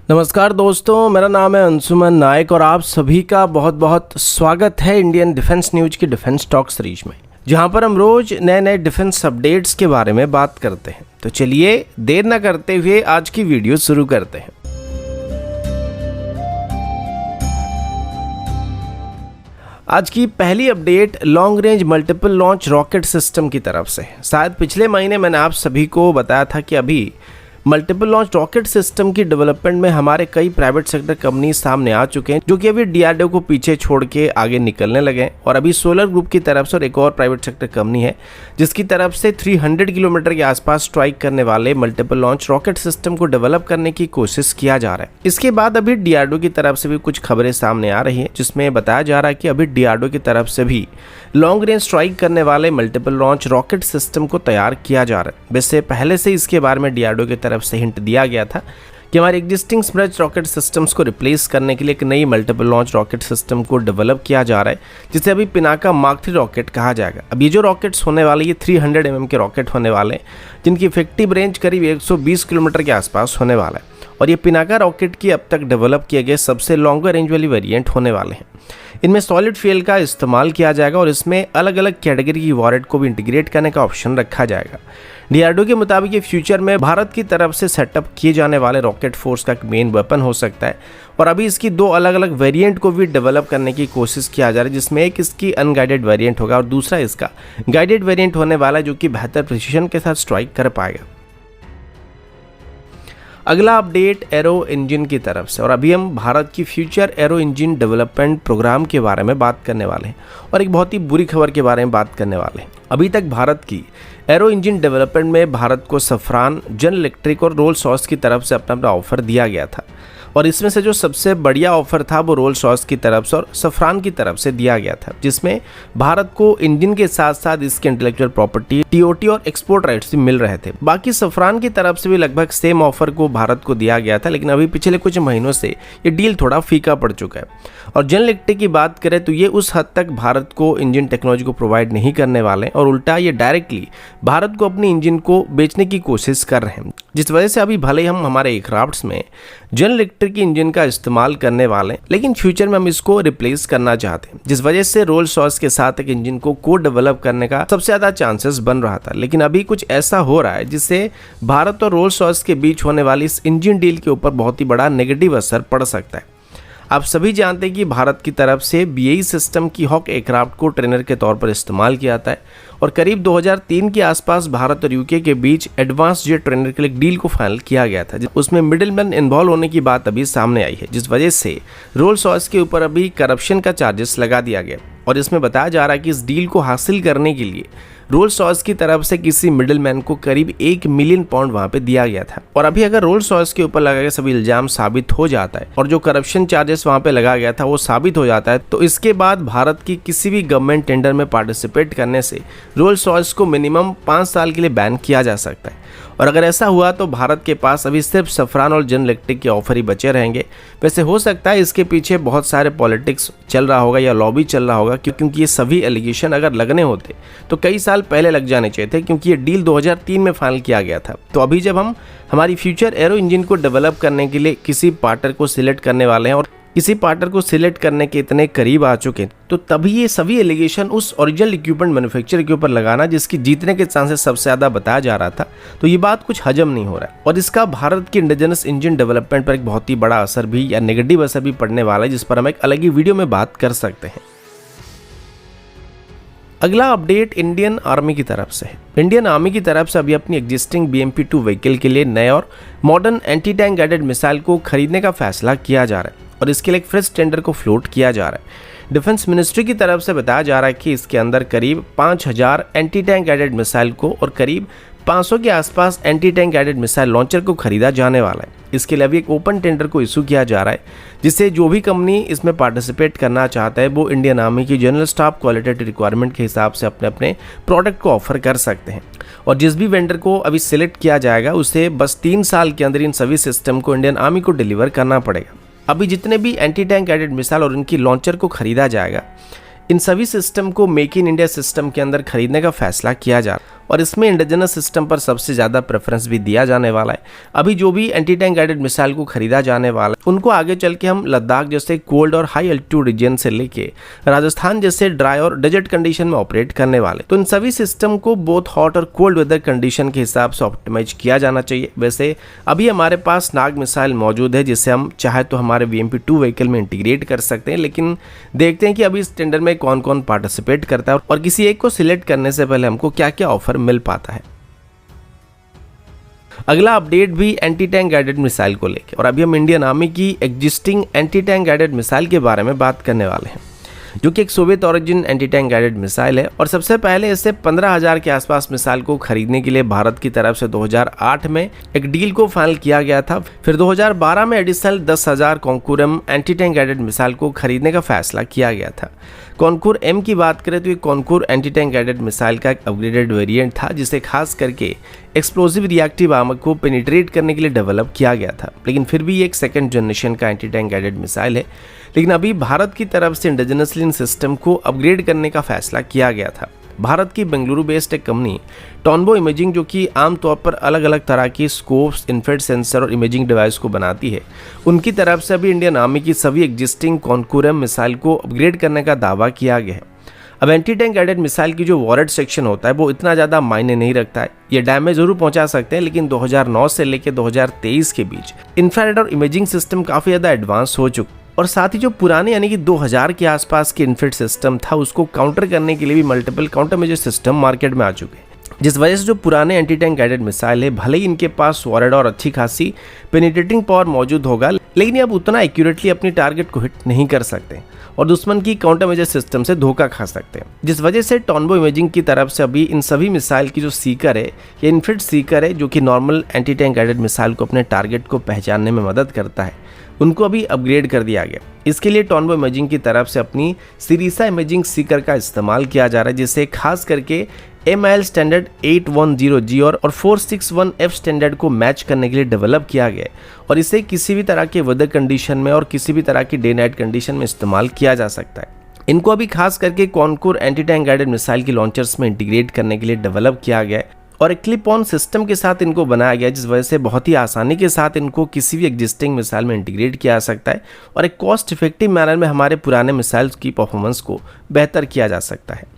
नमस्कार दोस्तों, मेरा नाम है अंशुमन नायक और आप सभी का बहुत बहुत स्वागत है इंडियन डिफेंस न्यूज की डिफेंस टॉक सीरीज में, जहां पर हम रोज नए नए डिफेंस अपडेट्स के बारे में बात करते हैं। तो चलिए देर न करते हुए आज की वीडियो शुरू करते हैं। आज की पहली update long range multiple launch rocket system की तरफ से है। शायद पिछले महीने मैंने आप सभी को बताया था कि अभी मल्टीपल लॉन्च रॉकेट सिस्टम की डेवलपमेंट में हमारे कई प्राइवेट सेक्टर कंपनी सामने आ चुके हैं, जो कि अभी डीआरडीओ को पीछे छोड़ के आगे निकलने लगे हैं। और अभी सोलर ग्रुप की तरफ से और एक और प्राइवेट सेक्टर कंपनी है जिसकी तरफ से 300 किलोमीटर के आसपास स्ट्राइक करने वाले मल्टीपल लॉन्च रॉकेट सिस्टम को डेवलप करने की कोशिश किया जा रहा है। इसके बाद अभी डीआरडीओ की तरफ से भी कुछ खबरें सामने आ रही है, जिसमें बताया जा रहा है कि अभी डीआरडीओ की तरफ से भी लॉन्ग रेंज स्ट्राइक करने वाले मल्टीपल लॉन्च रॉकेट सिस्टम को तैयार किया जा रहा है। वैसे पहले से इसके बारे में डीआरडीओ की तरफ से हिंट दिया गया था कि हमारे एग्जिस्टिंग स्मृज रॉकेट सिस्टम्स को रिप्लेस करने के लिए एक नई मल्टीपल लॉन्च रॉकेट सिस्टम को डेवलप किया जा रहा है, जिसे अभी पिनाका मार्क 3 रॉकेट कहा जाएगा। अब ये जो रॉकेट्स होने वाले, ये 300 mm के रॉकेट होने वाले, जिनकी इफेक्टिव रेंज करीब 120 किलोमीटर के आसपास होने वाला है। और ये पिनाका रॉकेट की अब तक डेवलप किए गए सबसे लॉन्गर रेंज वाली वेरिएंट होने वाले हैं। इनमें सॉलिड फ्यूल का इस्तेमाल किया जाएगा और इसमें अलग अलग कैटेगरी की वॉरेट को भी इंटीग्रेट करने का ऑप्शन रखा जाएगा। डीआरडीओ के मुताबिक ये फ्यूचर में भारत की तरफ से सेटअप किए जाने वाले रॉकेट फोर्स का मेन वेपन हो सकता है। और अभी इसकी दो अलग अलग वेरिएंट को भी डेवलप करने की कोशिश किया जा रहा है, जिसमें एक इसकी अनगाइडेड वेरिएंट होगा और दूसरा इसका गाइडेड वेरिएंट होने वाला है, जो कि बेहतर प्रिसीजन के साथ स्ट्राइक कर पाएगा। अगला अपडेट एरो इंजन की तरफ से, और अभी हम भारत की future aero engine development programme के बारे में बात करने वाले हैं और एक बहुत ही बुरी खबर के बारे में बात करने वाले हैं। अभी तक भारत की एरो इंजन डेवलपमेंट में भारत को सफ्रान, जनरल इलेक्ट्रिक और रोल्स रॉयस की तरफ से अपना ऑफर दिया गया था। और इसमें से जो सबसे बढ़िया ऑफर था वो रोल्स रॉयस की तरफ से और सफ्रान की तरफ से दिया गया था, जिसमें भारत को इंजन के साथ साथ इसके इंटेलेक्चुअल प्रॉपर्टी, टीओटी और एक्सपोर्ट राइट्स भी मिल रहे थे। बाकी सफ्रान की तरफ से भी लगभग सेम ऑफर को भारत को दिया गया था, लेकिन अभी पिछले कुछ महीनों से ये डील थोड़ा फीका पड़ चुका है। और जनरल इलेक्ट्रिक की बात करें तो ये उस हद तक भारत को इंजन टेक्नोलॉजी को प्रोवाइड नहीं करने वाले और उल्टा ये डायरेक्टली भारत को अपनी इंजन को बेचने की कोशिश कर रहे हैं, जिस वजह से अभी भले हम हमारे एयरक्राफ्ट्स में जनरल इलेक्ट्रिक की इंजन का इस्तेमाल करने वाले, लेकिन फ्यूचर में हम इसको रिप्लेस करना चाहते हैं, जिस वजह से रोल्स रॉयस के साथ एक इंजन को को डेवलप करने का सबसे ज्यादा चांसेस बन रहा था। लेकिन अभी कुछ ऐसा हो रहा है जिससे भारत और रोल्स रॉयस के बीच होने वाली इस इंजन डील के ऊपर बहुत ही बड़ा नेगेटिव असर पड़ सकता है। आप सभी जानते हैं कि भारत की तरफ से बीएई सिस्टम की हॉक एयरक्राफ्ट को ट्रेनर के तौर पर इस्तेमाल किया जाता है और करीब 2003 के आसपास भारत और यूके के बीच एडवांस जेट ट्रेनर के लिए एक डील को फाइनल किया गया था। उसमें मिडिलमैन इन्वॉल्व होने की बात अभी सामने आई है, जिस वजह से रोल्स रॉयस के ऊपर अभी करप्शन का चार्जेस लगा दिया गया। और इसमें बताया जा रहा है कि इस डील को हासिल करने के लिए रोल्स रॉयस की तरफ से किसी मिडिलमैन को करीब 1 मिलियन पाउंड वहां पे दिया गया था। और अभी अगर रोल्स रॉयस के ऊपर लगाए गए सभी इल्जाम साबित हो जाता है और जो करप्शन चार्जेस वहां पे लगा गया था वो साबित हो जाता है, तो इसके बाद भारत की किसी भी गवर्नमेंट टेंडर में पार्टिसिपेट करने से रोल्स रॉयस को मिनिमम 5 साल के लिए बैन किया जा सकता है। और अगर ऐसा हुआ तो भारत के पास अभी सिर्फ सफ्रान और जनरल इलेक्ट्रिक के ऑफर ही बचे रहेंगे। वैसे हो सकता है इसके पीछे बहुत सारे पॉलिटिक्स चल रहा होगा या लॉबी चल रहा होगा, क्योंकि ये सभी एलिगेशन अगर लगने होते तो कई साल पहले लग जाने चाहिए थे, क्योंकि ये डील 2003 में फाइनल किया गया था। तो अभी जब हम हमारी फ्यूचर एरो इंजन को डेवलप करने के लिए किसी पार्टनर को सिलेक्ट करने वाले हैं और किसी पार्टनर को सिलेक्ट करने के इतने करीब आ चुके हैं, तो तभी ये सभी एलिगेशन उस ओरिजिनल इक्विपमेंट मैन्युफैक्चरर के ऊपर लगाना, जिसकी जीतने के चांसेस सबसे ज़्यादा बताया जा रहा था, तो ये बात कुछ हजम नहीं हो रहा है। और इसका भारत की इंडिजिनस इंजन डेवलपमेंट पर एक बहुत ही बड़ा असर भी या नेगेटिव असर भी पड़ने वाला है, जिस पर हम एक अलग ही वीडियो में बात कर सकते हैं। अगला अपडेट इंडियन आर्मी की तरफ से है। इंडियन आर्मी की तरफ से अभी अपनी एग्जिस्टिंग BMP-2 व्हीकल के लिए नए और modern anti tank guided missile को खरीदने का फैसला किया जा रहा है और इसके लिए एक फ्रेश टेंडर को फ्लोट किया जा रहा है। डिफेंस मिनिस्ट्री की तरफ से बताया जा रहा है कि इसके अंदर करीब 5000 एंटी टैंक गाइडेड मिसाइल को और करीब 500 के आसपास anti tank guided missile launcher को खरीदा जाने वाला है। इसके लिए अभी एक ओपन टेंडर को इशू किया जा रहा है, जिससे जो भी कंपनी इसमें पार्टिसिपेट करना चाहता है वो इंडियन आर्मी की जनरल स्टाफ क्वालिटेटिव रिक्वायरमेंट के हिसाब से अपने अपने प्रोडक्ट को ऑफर कर सकते हैं। और जिस भी वेंडर को अभी सिलेक्ट किया जाएगा उसे बस 3 साल के अंदर इन सभी सिस्टम को इंडियन आर्मी को डिलीवर करना पड़ेगा। अभी जितने भी एंटी टैंक गाइडेड मिसाइल और इनकी लॉन्चर को खरीदा जाएगा, इन सभी सिस्टम को मेक इन इंडिया सिस्टम के अंदर खरीदने का फैसला किया जा रहा है। और इसमें इंडिजिनस सिस्टम पर सबसे ज़्यादा प्रेफरेंस भी दिया जाने वाला है। अभी जो भी एंटी टैंक गाइडेड मिसाइल को खरीदा जाने वाला है उनको आगे चल के हम लद्दाख जैसे कोल्ड और हाई एल्टीट्यूड रीजन से लेके राजस्थान जैसे ड्राई और डेजर्ट कंडीशन में ऑपरेट करने वाले। तो इन सभी सिस्टम को बोथ हॉट और कोल्ड वेदर कंडीशन के हिसाब से ऑप्टिमाइज किया जाना चाहिए। वैसे अभी हमारे पास नाग मिसाइल मौजूद है जिसे हम चाहे तो हमारे VMP-2 व्हीकल में इंटीग्रेट कर सकते हैं, लेकिन देखते हैं कि अभी इस टेंडर में कौन कौन पार्टिसिपेट करता है और किसी एक को सिलेक्ट करने से पहले हमको क्या क्या ऑफर मिल पाता है। अगला अपडेट भी एंटी टैंक गाइडेड मिसाइल को लेकर, और अभी हम इंडियन आर्मी की existing anti tank guided missile के बारे में बात करने वाले हैं, जो कि एक Soviet origin anti tank guided missile है। और सबसे पहले इसे 15,000 के आसपास मिसाइल को खरीदने के लिए भारत की तरफ से 2008 में एक डील को फाइनल किया गया था। फिर 2012 में additional 10,000 Konkurs M anti tank guided missile को खरीदने का फैसला किया गया था। कॉन्कूर-M की बात करें तो ये कॉन्कूर एंटी टैंक गाइडेड मिसाइल का एक अपग्रेडेड वेरिएंट था जिसे खास करके एक्सप्लोसिव रिएक्टिव आर्मर को पेनिट्रेट करने के लिए डेवलप किया गया था, लेकिन फिर भी ये एक सेकंड जनरेशन का एंटी टैंक गाइडेड मिसाइल है। लेकिन अभी भारत की तरफ से इंडिजिनसली इन सिस्टम को अपग्रेड करने का फैसला किया गया था। भारत की बेंगलुरु बेस्ड एक कंपनी टॉनबो इमेजिंग, जो कि आमतौर पर अलग अलग तरह की स्कोप्स, इंफ्रारेड सेंसर और इमेजिंग डिवाइस को बनाती है, उनकी तरफ से अभी इंडियन आर्मी की सभी एग्जिस्टिंग कॉन्कूर-M मिसाइल को अपग्रेड करने का दावा किया गया है। अब एंटी टैंक गाइडेड मिसाइल की जो वॉरेट सेक्शन होता है वो इतना ज़्यादा मायने नहीं रखता है। ये डैमेज जरूर पहुंचा सकते हैं, लेकिन 2009 से लेकर 2023 के बीच इंफ्रारेड और इमेजिंग सिस्टम काफ़ी ज़्यादा एडवांस हो चुके, और साथ ही जो पुराने यानी कि 2000 के आसपास के इंफ्रारेड सिस्टम था उसको काउंटर करने के लिए भी multiple counter measure system market में आ चुके हैं, जिस वजह से जो पुराने एंटी टैंक गाइडेड मिसाइल है भले ही इनके पास वॉरेट और अच्छी खासी पेनिट्रेटिंग पावर मौजूद होगा, लेकिन ये अब उतना एक्यूरेटली अपनी टारगेट को हिट नहीं कर सकते और दुश्मन की काउंटर मेजर सिस्टम से धोखा खा सकते हैं। जिस वजह से टॉनबो इमेजिंग की तरफ से अभी इन सभी मिसाइल की जो सीकर है या इंफ्रारेड सीकर है, जो कि normal anti tank guided missile को अपने टारगेट को पहचानने में मदद करता है, उनको अभी अपग्रेड कर दिया गया। इसके लिए टॉनबो इमेजिंग की तरफ से अपनी सिरिसा इमेजिंग सीकर का इस्तेमाल किया जा रहा है, जिसे खास करके MIL स्टैंडर्ड 810G और 461F स्टैंडर्ड को मैच करने के लिए डेवलप किया गया है, और इसे किसी भी तरह के वेदर कंडीशन में और किसी भी तरह की डे नाइट कंडीशन में इस्तेमाल किया जा सकता है। इनको अभी खास करके कॉन्कूर एंटी टैंक गाइडेड मिसाइल की लॉन्चर्स में इंटीग्रेट करने के लिए डेवलप किया गया है और एक क्लिप ऑन सिस्टम के साथ इनको बनाया गया, जिस वजह से बहुत ही आसानी के साथ इनको किसी भी एग्जिस्टिंग मिसाइल में इंटीग्रेट किया जा सकता है और एक कॉस्ट इफेक्टिव मैनर में हमारे पुराने मिसाइल्स की परफॉर्मेंस को बेहतर किया जा सकता है।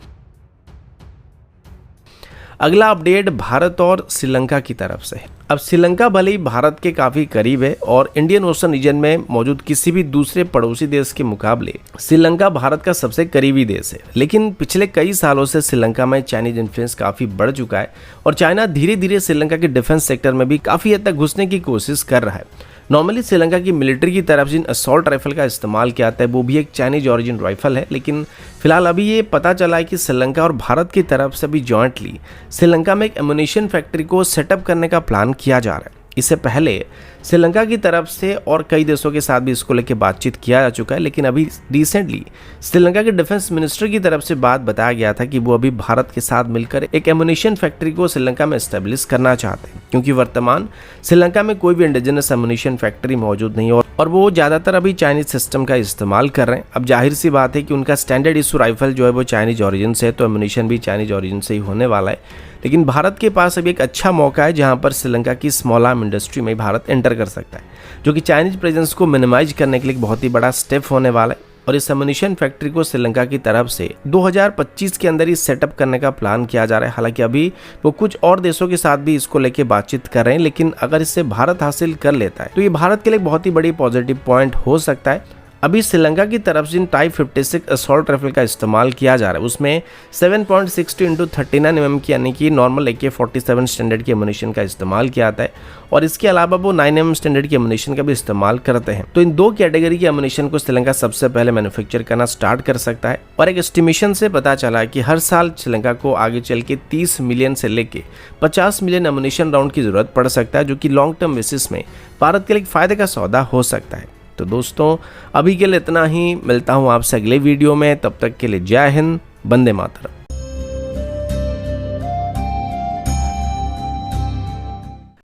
अगला अपडेट भारत और श्रीलंका की तरफ से है। अब श्रीलंका भले ही भारत के काफ़ी करीब है और इंडियन ओशन रीजन में मौजूद किसी भी दूसरे पड़ोसी देश के मुकाबले श्रीलंका भारत का सबसे करीबी देश है, लेकिन पिछले कई सालों से श्रीलंका में चाइनीज इन्फ्लुएंस काफ़ी बढ़ चुका है और चाइना धीरे धीरे श्रीलंका के डिफेंस सेक्टर में भी काफ़ी हद तक घुसने की कोशिश कर रहा है। नॉर्मली श्रीलंका की मिलिट्री की तरफ जिन असॉल्ट राइफल का इस्तेमाल किया जाता है वो भी एक चाइनीज ऑरिजिन राइफल है, लेकिन फिलहाल अभी ये पता चला है कि श्रीलंका और भारत की तरफ से अभी जॉइंटली श्रीलंका में एक एमुनिशन फैक्ट्री को सेटअप करने का प्लान किया जा रहा है। इससे पहले श्रीलंका की तरफ से और कई देशों के साथ भी इसको लेकर बातचीत किया जा चुका है, लेकिन अभी रिसेंटली श्रीलंका के डिफेंस मिनिस्टर की तरफ से बात बताया गया था कि वो अभी भारत के साथ मिलकर एक एमुनिशन फैक्ट्री को श्रीलंका में एस्टेब्लिश करना चाहते हैं, क्योंकि वर्तमान श्रीलंका में कोई भी इंडिजिनस एमुनिशन फैक्ट्री मौजूद नहीं है और वो ज़्यादातर अभी चाइनीज सिस्टम का इस्तेमाल कर रहे हैं। अब जाहिर सी बात है कि उनका स्टैंडर्ड इशू राइफल जो है वो चाइनीज ऑरिजिन से है, तो एमुनिशन भी चाइनीज ऑरिजिन से ही होने वाला है। लेकिन भारत के पास अभी एक अच्छा मौका है जहां पर श्रीलंका की स्मॉल आर्म इंडस्ट्री में भारत एंटर कर सकता है, जो कि चाइनीज प्रेजेंस को मिनिमाइज करने के लिए एक बहुत ही बड़ा स्टेप होने वाला है। और इस एमुनिशन फैक्ट्री को श्रीलंका की तरफ से 2025 के अंदर ही सेटअप करने का प्लान किया जा रहा है। हालांकि अभी वो कुछ और देशों के साथ भी इसको लेके बातचीत कर रहे हैं, लेकिन अगर इससे भारत हासिल कर लेता है तो ये भारत के लिए बहुत ही बड़ी पॉजिटिव पॉइंट हो सकता है। अभी श्रीलंका की तरफ से टाइप 56 असॉल्ट राइफल का इस्तेमाल किया जा रहा है, उसमें 7.62 × 39 mm की यानी कि नॉर्मल AK-47 स्टैंडर्ड की एमुनिशन का इस्तेमाल किया जाता है और इसके अलावा वो 9 mm स्टैंडर्ड की एमुनिशन का भी इस्तेमाल करते हैं। तो इन दो कैटेगरी की एमुनिशन को श्रीलंका सबसे पहले मैन्युफैक्चर करना स्टार्ट कर सकता है और एक एस्टिमेशन से पता चला है कि हर साल श्रीलंका को आगे चल के 30 मिलियन से लेके 50 मिलियन एमुनिशन राउंड की जरूरत पड़ सकता है, जो कि लॉन्ग टर्म बेसिस में भारत के लिए फायदे का सौदा हो सकता है। तो दोस्तों अभी के लिए इतना ही, मिलता हूँ आपसे अगले वीडियो में, तब तक के लिए जय हिंद, वंदे मातरम।